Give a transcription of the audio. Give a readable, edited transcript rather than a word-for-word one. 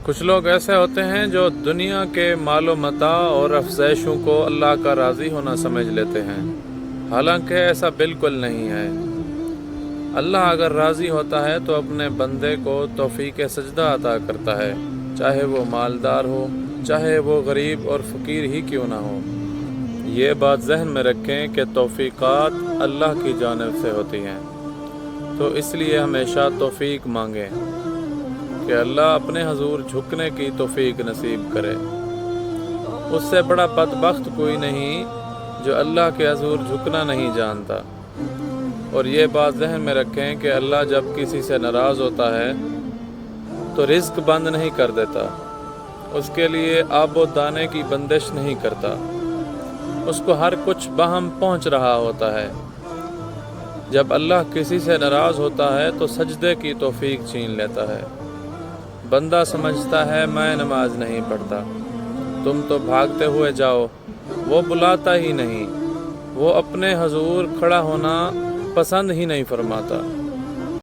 کچھ لوگ ایسے ہوتے ہیں جو دنیا کے مال و متاع اور افزائشوں کو اللہ کا راضی ہونا سمجھ لیتے ہیں، حالانکہ ایسا بالکل نہیں ہے۔ اللہ اگر راضی ہوتا ہے تو اپنے بندے کو توفیق سجدہ عطا کرتا ہے، چاہے وہ مالدار ہو، چاہے وہ غریب اور فقیر ہی کیوں نہ ہو۔ یہ بات ذہن میں رکھیں کہ توفیقات اللہ کی جانب سے ہوتی ہیں، تو اس لیے ہمیشہ توفیق مانگیں کہ اللہ اپنے حضور جھکنے کی توفیق نصیب کرے۔ اس سے بڑا بدبخت کوئی نہیں جو اللہ کے حضور جھکنا نہیں جانتا۔ اور یہ بات ذہن میں رکھیں کہ اللہ جب کسی سے ناراض ہوتا ہے تو رزق بند نہیں کر دیتا، اس کے لیے آب و دانے کی بندش نہیں کرتا، اس کو ہر کچھ بہم پہنچ رہا ہوتا ہے۔ جب اللہ کسی سے ناراض ہوتا ہے تو سجدے کی توفیق چھین لیتا ہے۔ بندہ سمجھتا ہے میں نماز نہیں پڑھتا، تم تو بھاگتے ہوئے جاؤ، وہ بلاتا ہی نہیں، وہ اپنے حضور کھڑا ہونا پسند ہی نہیں فرماتا۔